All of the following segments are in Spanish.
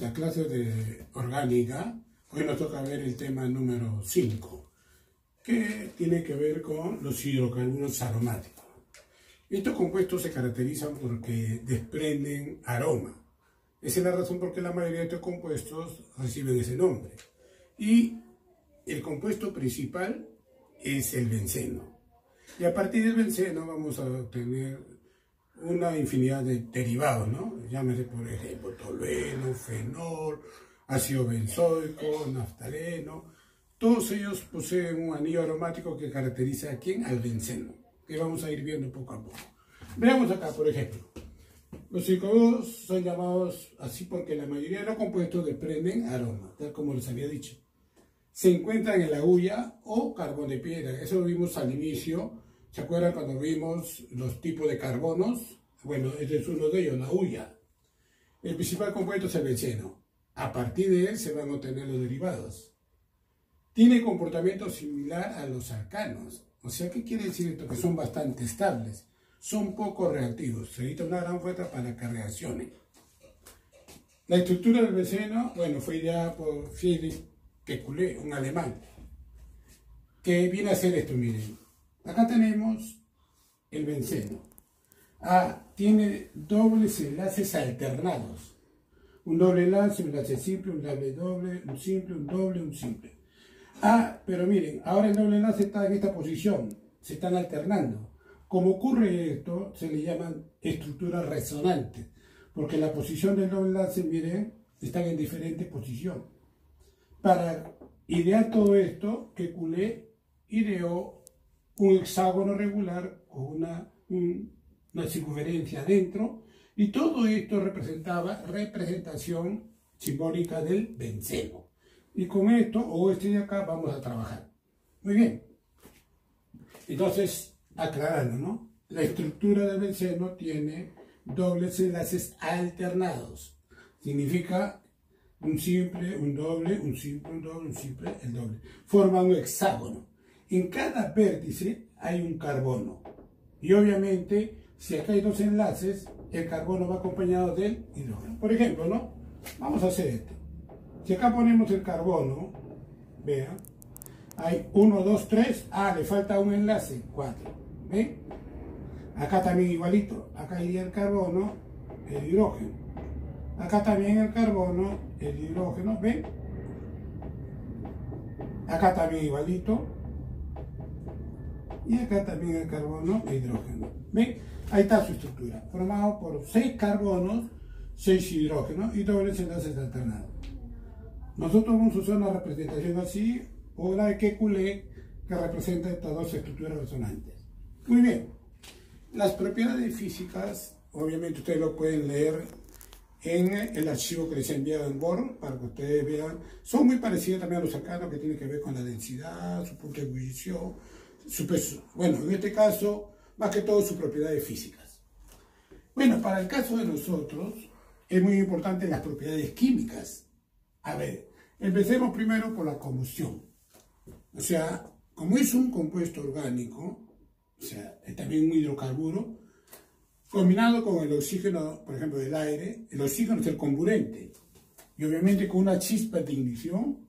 La clase de orgánica, hoy nos toca ver el tema número 5, que tiene que ver con los hidrocarburos aromáticos. Estos compuestos se caracterizan porque desprenden aroma. Esa es la razón por la mayoría de estos compuestos reciben ese nombre. Y el compuesto principal es el benceno. Y a partir del benceno vamos a obtener una infinidad de derivados, ¿no? Llámese, por ejemplo, tolueno, fenol, ácido benzoico, naftaleno. Todos ellos poseen un anillo aromático que caracteriza a quién, al benceno, que vamos a ir viendo poco a poco. Veamos acá, por ejemplo. Los hidrocarburos son llamados así porque la mayoría de los compuestos desprenden aroma, tal como les había dicho. Se encuentran en la hulla o carbón de piedra. Eso lo vimos al inicio. ¿Se acuerdan cuando vimos los tipos de carbonos? Bueno, este es uno de ellos, la hulla. El principal compuesto es el benceno. A partir de él se van a obtener los derivados. Tiene comportamiento similar a los alcanos. O sea, ¿qué quiere decir esto? Que son bastante estables. Son poco reactivos. Se necesita una gran fuerza para que reaccionen. La estructura del benceno, bueno, fue ideada por Friedrich Kekulé, un alemán, que viene a hacer esto, miren. Acá tenemos el benceno. Tiene dobles enlaces alternados. Un doble enlace, un enlace simple, un doble, un simple, un doble, un simple. Pero miren, ahora el doble enlace está en esta posición. Se están alternando. Como ocurre esto, se le llaman estructuras resonantes. Porque la posición del doble enlace, miren, están en diferentes posiciones. Para idear todo esto, Kekulé ideó un hexágono regular con una circunferencia adentro, y todo esto representaba representación simbólica del benceno. Y con esto, o este de acá, vamos a trabajar. Muy bien. Entonces, aclarando, ¿no? La estructura del benceno tiene dobles enlaces alternados. Significa un simple, un doble, un simple, un doble, un simple, el doble. Forma un hexágono. En cada vértice hay un carbono. Y obviamente, si acá hay dos enlaces, el carbono va acompañado del hidrógeno. Por ejemplo, ¿no? Vamos a hacer esto. Si acá ponemos el carbono, vean, hay 1, 2, 3, le falta un enlace, 4. ¿Ven? Acá también igualito. Acá iría el carbono, el hidrógeno. Acá también el carbono, el hidrógeno, ¿ven? Acá también igualito. Y acá también el carbono, el hidrógeno. ¿Ven? Ahí está su estructura. Formado por 6 carbonos, 6 hidrógenos y dobles enlaces alternados. Nosotros vamos a usar una representación así, o la de Kekulé, que representa estas dos estructuras resonantes. Muy bien. Las propiedades físicas, obviamente ustedes lo pueden leer en el archivo que les he enviado en Word, para que ustedes vean. Son muy parecidas también a los alcanos, que tienen que ver con la densidad, su punto de ebullición, su peso. Bueno, en este caso, más que todo sus propiedades físicas. Bueno, para el caso de nosotros, es muy importante las propiedades químicas. A ver, empecemos primero por la combustión. O sea, como es un compuesto orgánico, o sea, es también un hidrocarburo, combinado con el oxígeno, por ejemplo, del aire, el oxígeno es el comburente. Y obviamente con una chispa de ignición,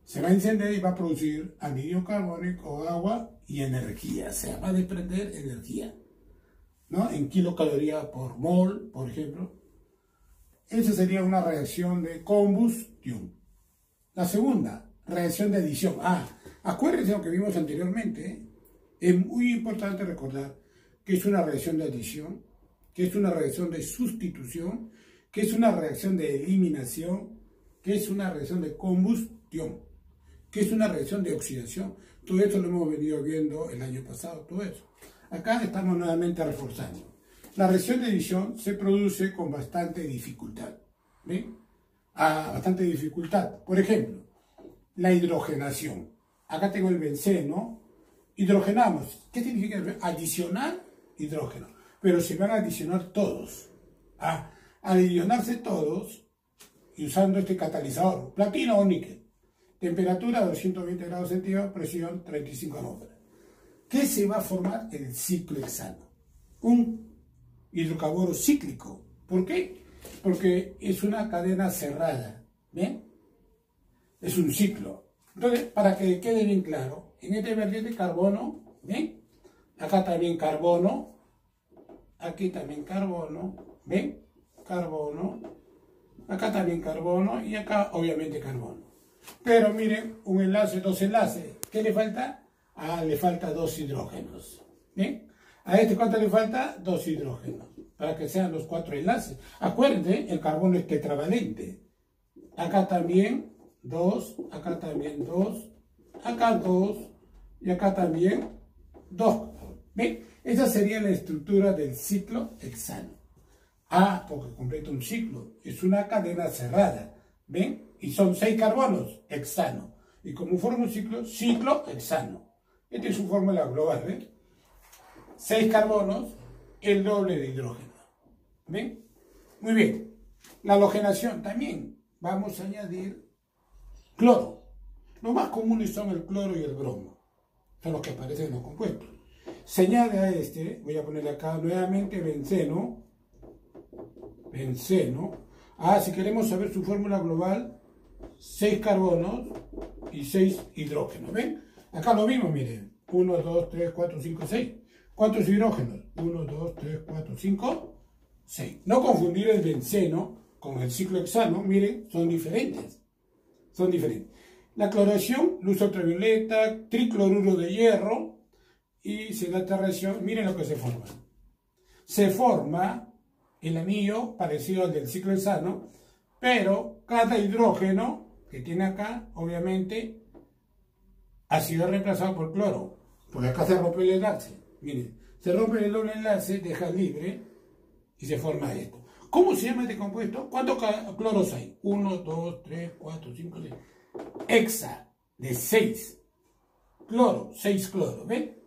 se va a encender y va a producir anhídrido carbónico, agua y energía. O sea, va a desprender energía, ¿no? En kilocalorías por mol, por ejemplo. Esa sería una reacción de combustión. La segunda, reacción de adición. Acuérdense lo que vimos anteriormente, ¿eh? Es muy importante recordar que es una reacción de adición, que es una reacción de sustitución, que es una reacción de eliminación, que es una reacción de combustión, que es una reacción de oxidación. Todo esto lo hemos venido viendo el año pasado, todo eso. Acá estamos nuevamente reforzando. La reacción de adición se produce con bastante dificultad. ¿Ven? Bastante dificultad. Por ejemplo, la hidrogenación. Acá tengo el benceno. Hidrogenamos. ¿Qué significa? Adicionar hidrógeno. Pero se van a adicionar todos. Al adicionarse todos, y usando este catalizador, platino o níquel, temperatura 220 grados centígrados, presión 35 atmósferas. ¿Qué se va a formar? El ciclo hexano. Un hidrocarburo cíclico. ¿Por qué? Porque es una cadena cerrada, ¿bien? Es un ciclo. Entonces, para que quede bien claro, en este vertiente carbono, ¿bien? Acá también carbono, aquí también carbono, ¿ven? Carbono, acá también carbono y acá obviamente carbono. Pero miren, un enlace, dos enlaces. ¿Qué le falta? Ah, le falta dos hidrógenos. ¿Bien? A este, ¿cuánto le falta? Dos hidrógenos. Para que sean los cuatro enlaces. Acuérdense, el carbono es tetravalente. Acá también dos, acá también dos, acá dos y acá también dos. ¿Ven? Esa sería la estructura del ciclo hexano. Ah, porque completa un ciclo. Es una cadena cerrada. ¿Ven? Y son 6 carbonos, hexano. Y como forma un ciclo, ciclo hexano. Esta es su fórmula global, ¿ven? 6 carbonos, el doble de hidrógeno. ¿Ven? Muy bien. La halogenación también. Vamos a añadir cloro. Los más comunes son el cloro y el bromo. Son los que aparecen en los compuestos. Se añade a este, voy a ponerle acá nuevamente benceno. Benceno. Ah, si queremos saber su fórmula global, 6 carbonos y 6 hidrógenos. ¿Ven? Acá lo mismo, miren. 1, 2, 3, 4, 5, 6. ¿Cuántos hidrógenos? 1, 2, 3, 4, 5, 6. No confundir el benceno con el ciclo hexano. Miren, son diferentes. Son diferentes. La cloración, luz ultravioleta, tricloruro de hierro. Y si da esta reacción, miren lo que se forma. Se forma el anillo parecido al del ciclo hexano, pero cada hidrógeno que tiene acá, obviamente, ha sido reemplazado por cloro. Porque acá se rompe el enlace. Miren, se rompe el doble enlace, deja libre y se forma esto. ¿Cómo se llama este compuesto? ¿Cuántos cloros hay? 1, 2, 3, 4, 5, 6. Hexa, de 6. Cloro, 6 cloros, ¿ven?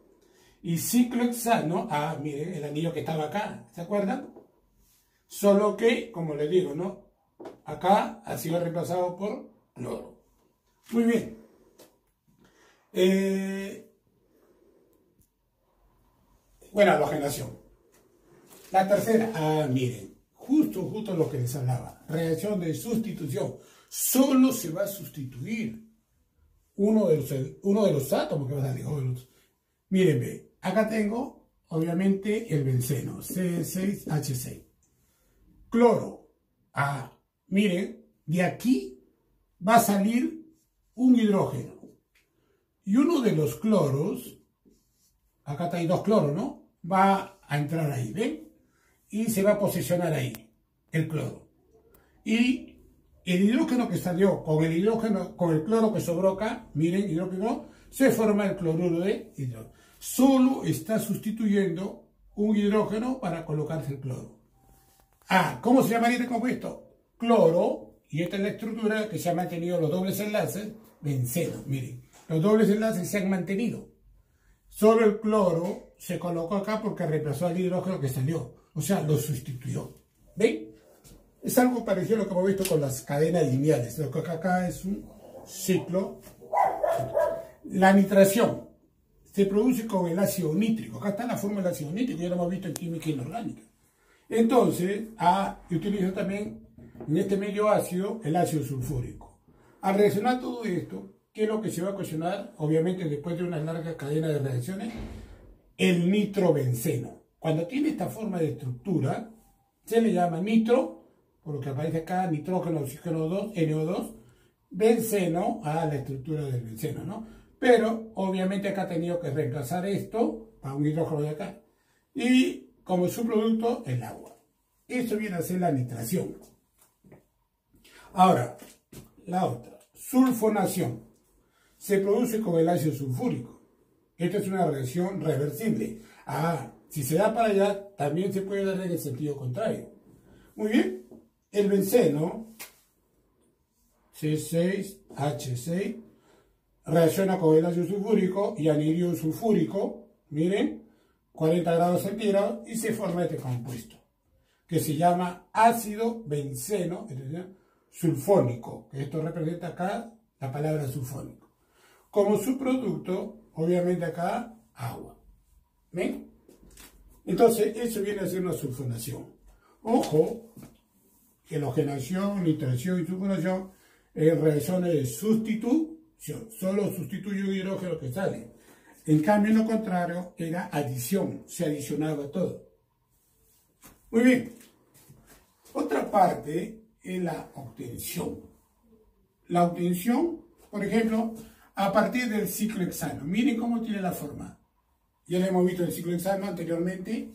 Y ciclo hexano, ah, miren, el anillo que estaba acá, ¿se acuerdan? Solo que, como les digo, ¿no? Acá ha sido reemplazado por cloro. Muy bien. Bueno, halogenación. La tercera, ah, miren, justo lo que les hablaba. Reacción de sustitución. Solo se va a sustituir uno de los átomos que va a salir. Miren, ve, acá tengo, obviamente, el benceno, C6H6. Cloro. Ah, miren, de aquí va a salir un hidrógeno. Y uno de los cloros, acá hay 2 cloros, ¿no? Va a entrar ahí, ¿ven? Y se va a posicionar ahí, el cloro. Y el hidrógeno que salió con el hidrógeno, con el cloro que sobró acá, miren, hidrógeno, se forma el cloruro de hidrógeno. Solo está sustituyendo un hidrógeno para colocarse el cloro. Ah, ¿cómo se llamaría este compuesto? Cloro, y esta es la estructura que se ha mantenido los dobles enlaces, benceno, miren, los dobles enlaces se han mantenido. Solo el cloro se colocó acá porque reemplazó al hidrógeno que salió, o sea, lo sustituyó. ¿Ven? Es algo parecido a lo que hemos visto con las cadenas lineales, lo que acá es un ciclo. La nitración se produce con el ácido nítrico. Acá está la forma del ácido nítrico, ya lo hemos visto en química inorgánica. Entonces, utilizo también en este medio ácido el ácido sulfúrico. Al reaccionar todo esto, ¿qué es lo que se va a ocasionar? Obviamente, después de una larga cadena de reacciones, el nitrobenceno. Cuando tiene esta forma de estructura, se le llama nitro, por lo que aparece acá, nitrógeno, oxígeno 2, NO2, benceno a la estructura del benceno, ¿no? Pero, obviamente, acá ha tenido que reemplazar esto a un hidrógeno de acá. Y como subproducto, el agua. Eso viene a ser la nitración. Ahora, la otra, sulfonación. Se produce con el ácido sulfúrico. Esta es una reacción reversible. Ah, si se da para allá, también se puede dar en el sentido contrario. Muy bien. El benceno, C6H6, reacciona con el ácido sulfúrico y anhidro sulfúrico. Miren. 40 grados centígrados y se forma este compuesto que se llama ácido benceno, es decir, sulfónico, que esto representa acá la palabra sulfónico. Como subproducto, obviamente acá, agua. ¿Ven? Entonces, eso viene a ser una sulfonación. Ojo, halogenación, nitración y sulfuración, reacciones de sustitución. Solo sustituye un hidrógeno que sale. En cambio, lo contrario era adición, se adicionaba todo. Muy bien. Otra parte es la obtención. La obtención, por ejemplo, a partir del ciclo hexano. Miren cómo tiene la forma. Ya lo hemos visto el ciclo hexano anteriormente.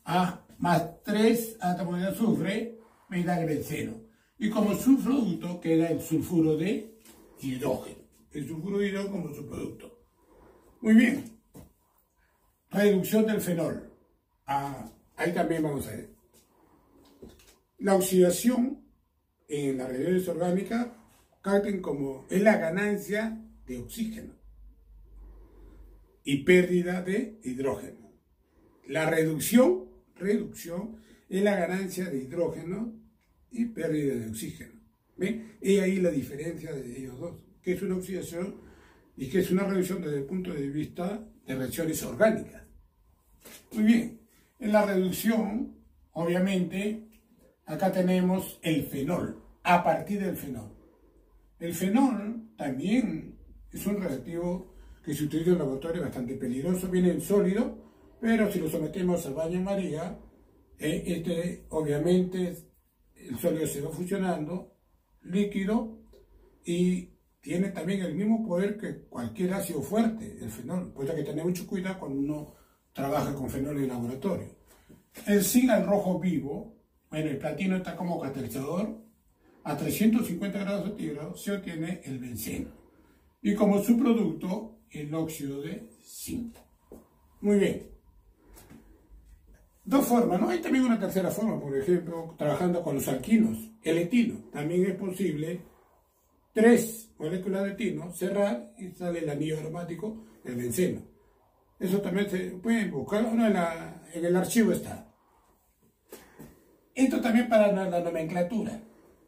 A más 3 átomos de azufre me da benceno. Y como subproducto queda el sulfuro de hidrógeno. El sulfuro de hidrógeno como subproducto. Muy bien. Reducción del fenol. Ahí también vamos a ver. La oxidación en las reacciones orgánicas capten como es la ganancia de oxígeno y pérdida de hidrógeno. La reducción es la ganancia de hidrógeno y pérdida de oxígeno. ¿Ven? Y ahí la diferencia de ellos dos, que es una oxidación y que es una reducción desde el punto de vista de reacciones orgánicas. Muy bien, en la reducción, obviamente, acá tenemos el fenol, a partir del fenol. El fenol también es un reactivo que se utiliza en el laboratorio bastante peligroso, viene en sólido, pero si lo sometemos al baño María, obviamente el sólido se va fusionando, líquido, y tiene también el mismo poder que cualquier ácido fuerte, el fenol. Pues hay que tener mucho cuidado cuando uno trabaja con fenol en el laboratorio. El zinc al rojo vivo, bueno, el platino está como catalizador, a 350 grados centígrados se obtiene el benceno. Y como subproducto, el óxido de zinc. Muy bien. Dos formas, ¿no? Hay también una tercera forma, por ejemplo, trabajando con los alquinos. El etino, también es posible 3 moléculas de etino, cerrar y sale el anillo aromático, el benceno. Eso también se pueden buscar, en el archivo está. Esto también para la nomenclatura.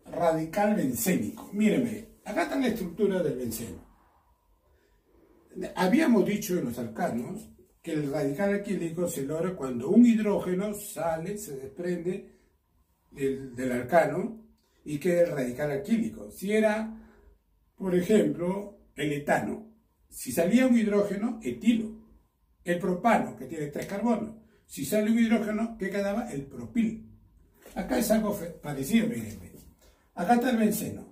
Radical bencénico. Mírenme, acá está la estructura del benceno. Habíamos dicho en los alcanos que el radical alquílico se logra cuando un hidrógeno sale, se desprende del alcano y queda el radical alquílico. Si era, por ejemplo, el etano, si salía un hidrógeno, etilo. El propano, que tiene 3 carbonos. Si sale un hidrógeno, ¿qué quedaba? El propil. Acá es algo parecido, miren. Acá está el benceno.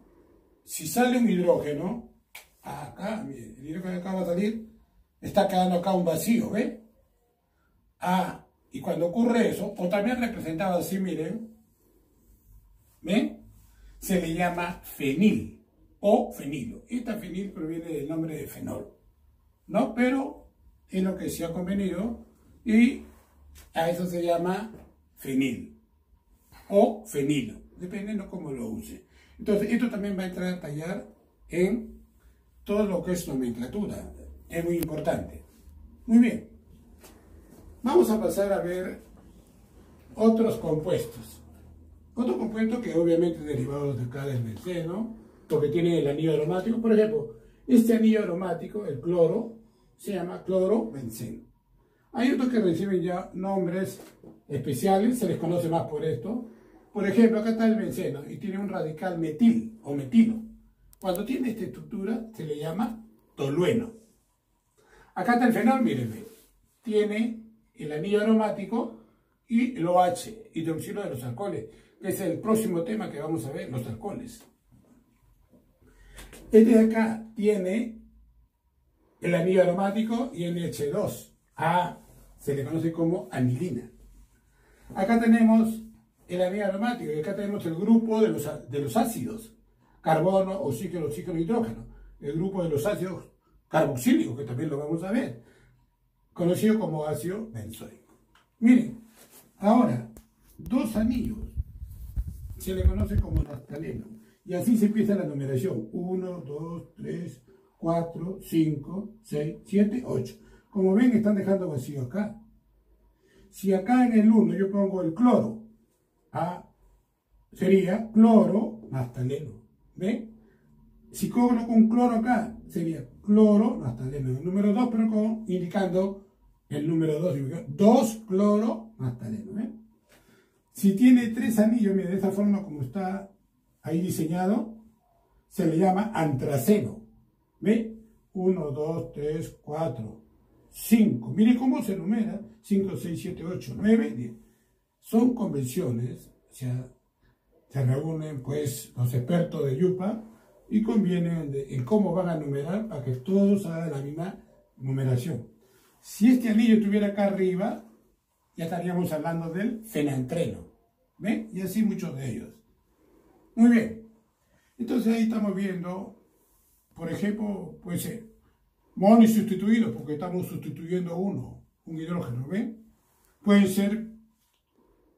Si sale un hidrógeno, acá, miren, el hidrógeno que acaba de salir, está quedando acá un vacío, ¿ve? Y cuando ocurre eso, o también representado así, miren, ¿ven? Se le llama fenil o fenilo. Esta fenil proviene del nombre de fenol, ¿no? Pero es lo que se ha convenido y a eso se llama fenil o fenilo, dependiendo cómo lo use. Entonces, esto también va a entrar a tallar en todo lo que es nomenclatura. Es muy importante. Muy bien. Vamos a pasar a ver otros compuestos. Otro compuesto que obviamente derivados de acá del benceno, porque tiene el anillo aromático. Por ejemplo, este anillo aromático, el cloro, se llama clorobenceno. Hay otros que reciben ya nombres especiales, se les conoce más por esto. Por ejemplo, acá está el benceno y tiene un radical metil o metilo. Cuando tiene esta estructura se le llama tolueno. Acá está el fenol, mírenme. Tiene el anillo aromático y el OH, hidroxilo de los alcoholes, que es el próximo tema que vamos a ver, los alcoholes. Este de acá tiene el anillo aromático y NH2. Se le conoce como anilina. Acá tenemos el anillo aromático y acá tenemos el grupo de los ácidos. Carbono, oxígeno, hidrógeno. El grupo de los ácidos carboxílicos, que también lo vamos a ver. Conocido como ácido benzoico. Miren, ahora, 2 anillos se le conoce como naftaleno. Y así se empieza la numeración. 1, 2, 3, 4, 5, 6, 7, 8. Como ven, están dejando vacío acá. Si acá en el 1 yo pongo el cloro, sería cloro naftaleno. ¿Ven? Si coloco un cloro acá, sería cloro naftaleno. El número 2, pero indicando el número 2. 2 cloro naftaleno. ¿Ven? Si tiene 3 anillos, mira, de esta forma como está ahí diseñado, se le llama antraceno. ¿Ve? 1, 2, 3, 4, 5. Mire cómo se numera. 5, 6, 7, 8, 9, 10. Son convenciones, o sea, se reúnen pues los expertos de Yupa y convienen en cómo van a numerar para que todos hagan la misma numeración. Si este anillo estuviera acá arriba, ya estaríamos hablando del fenantreno. ¿Ven? Y así muchos de ellos. Muy bien. Entonces ahí estamos viendo, por ejemplo, puede ser monisustituido, porque estamos sustituyendo un hidrógeno, ¿ven? Puede ser,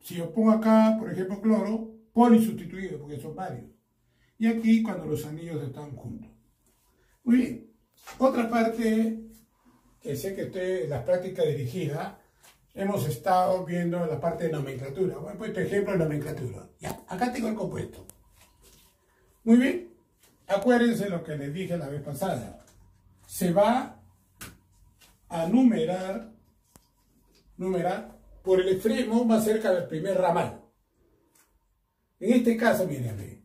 si yo pongo acá, por ejemplo, cloro, polisustituido, porque son varios. Y aquí cuando los anillos están juntos. Muy bien. Otra parte que sé que ustedes, las prácticas dirigidas, hemos estado viendo la parte de nomenclatura. Bueno, pues este ejemplo de nomenclatura. Ya, acá tengo el compuesto. Muy bien. Acuérdense lo que les dije la vez pasada. Se va a numerar por el extremo más cerca del primer ramal. En este caso, miren.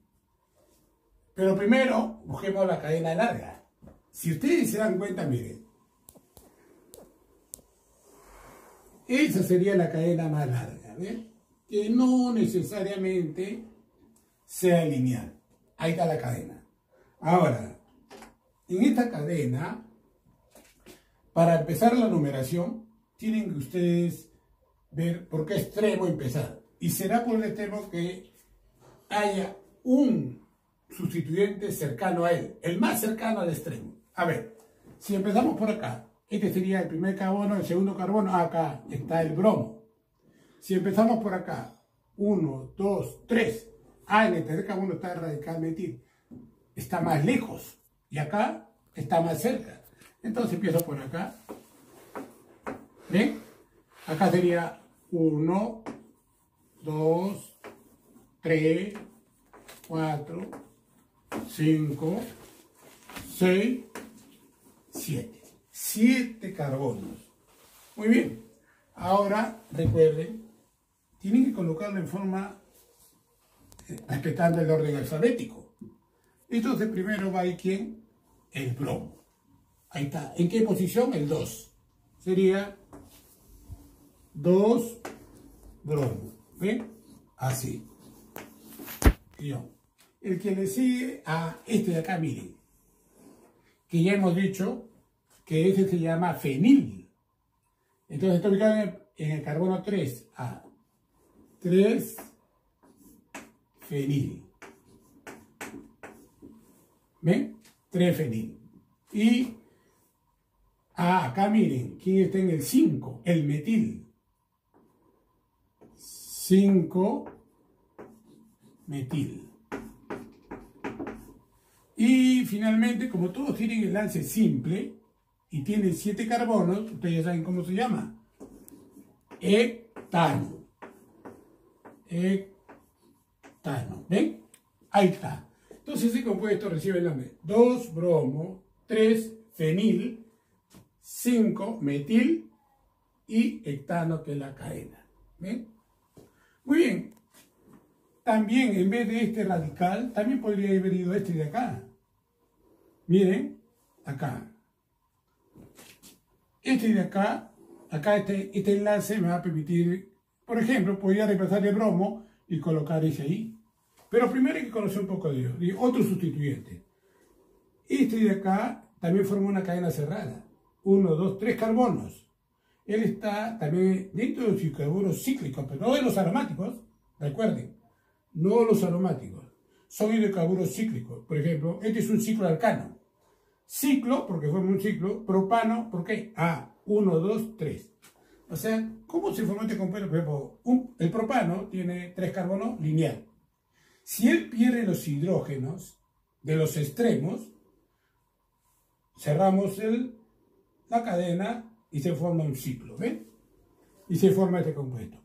Pero primero, busquemos la cadena larga. Si ustedes se dan cuenta, miren. Esa sería la cadena más larga, ¿ven? Que no necesariamente sea lineal. Ahí está la cadena. Ahora, en esta cadena, para empezar la numeración, tienen que ustedes ver por qué extremo empezar. Y será por el extremo que haya un sustituyente cercano a él, el más cercano al extremo. A ver, si empezamos por acá, este sería el primer carbono, el segundo carbono, acá está el bromo. Si empezamos por acá, 1, 2, 3, en el tercer carbono está el radical metil, está más lejos, y acá está más cerca. Entonces empiezo por acá, ¿ven? Acá sería 1, 2, 3, 4, 5, 6, 7. 7 carbonos. Muy bien. Ahora, recuerden, tienen que colocarlo en forma respetando el orden alfabético. Entonces, primero va a ir ¿quién? El bromo. Ahí está. ¿En qué posición? El 2. Sería 2 bromo. ¿Ven? Así. El que le sigue a este de acá, miren, que ya hemos dicho que ese se llama fenil. Entonces está ubicado en el carbono 3A. 3 fenil. ¿Ven? 3 fenil. Y acá miren, ¿quién está en el 5? El metil. 5 metil. Y finalmente, como todos tienen el lance simple y tienen 7 carbonos, ustedes ya saben cómo se llama. Hectano. Hectano. ¿Ven? Ahí está. Entonces ese compuesto recibe el nombre 2 bromo, 3 fenil, 5 metil y hectano, que es la cadena. ¿Ven? Muy bien. También, en vez de este radical, también podría haber ido este de acá. Miren, acá. Este de acá, este enlace me va a permitir, por ejemplo, podría reemplazar el bromo y colocar ese ahí. Pero primero hay que conocer un poco de otro sustituyente. Este de acá también forma una cadena cerrada. 1, 2, 3 carbonos. Él está también dentro de los hidrocarburos cíclicos, pero no de los aromáticos, recuerden. No los aromáticos, son hidrocarburos cíclicos. Por ejemplo, este es un ciclo alcano. Ciclo, porque forma un ciclo. Propano, ¿por qué? 1, 2, 3. O sea, ¿cómo se forma este compuesto? Por ejemplo, el propano tiene 3 carbonos lineal. Si él pierde los hidrógenos de los extremos, cerramos la cadena y se forma un ciclo, ¿ven? Y se forma este compuesto.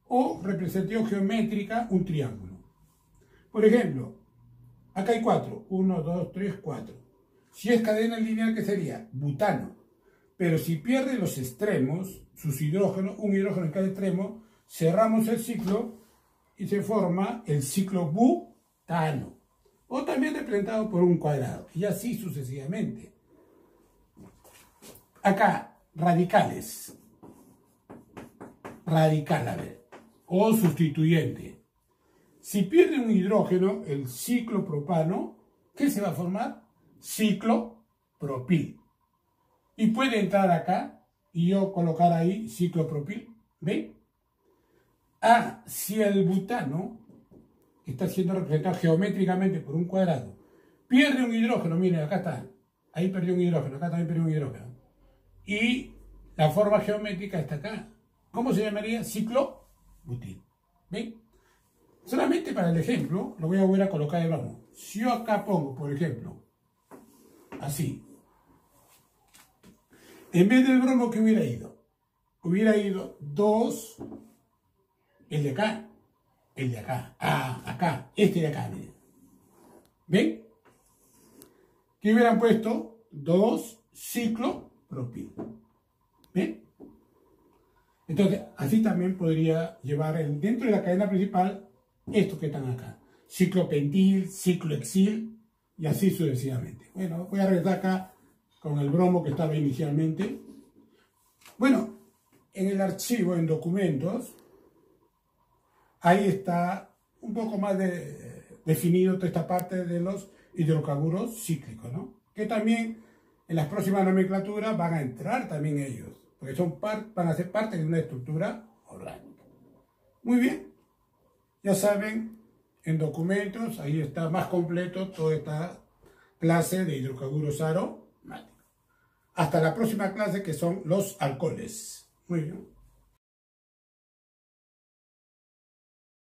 O representación geométrica, un triángulo. Por ejemplo, acá hay 4. 1, 2, 3, 4. Si es cadena lineal, ¿qué sería? Butano. Pero si pierde los extremos, sus hidrógenos, un hidrógeno en cada extremo, cerramos el ciclo y se forma el ciclobutano, o también representado por un cuadrado, y así sucesivamente. Acá, radicales. Radical, a ver, o sustituyente. Si pierde un hidrógeno, el ciclopropano, ¿qué se va a formar? Ciclopropil. Y puede entrar acá y yo colocar ahí ciclopropil. ¿Ven? Ah, si el butano está siendo representado geométricamente por un cuadrado, pierde un hidrógeno, miren, acá está. Ahí perdió un hidrógeno, acá también perdió un hidrógeno. Y la forma geométrica está acá. ¿Cómo se llamaría? Ciclobutil. ¿Ven? Solamente para el ejemplo, lo voy a volver a colocar de nuevo. Si yo acá pongo, por ejemplo, así. En vez del bromo que hubiera ido 2, el de acá, acá, este de acá, miren. ¿Ven? Que hubieran puesto 2 ciclopropil. ¿Ven? Entonces, así también podría llevar dentro de la cadena principal estos que están acá. Ciclopentil, ciclohexil y así sucesivamente. Bueno, voy a regresar acá con el bromo que estaba inicialmente. Bueno, en el archivo, en documentos, ahí está un poco más definido toda esta parte de los hidrocarburos cíclicos, ¿no? Que también en las próximas nomenclaturas van a entrar también ellos, porque van a ser parte de una estructura orgánica. Muy bien, ya saben, en documentos, ahí está más completo toda esta clase de hidrocarburos aromáticos. Hasta la próxima clase, que son los alcoholes. Muy bien.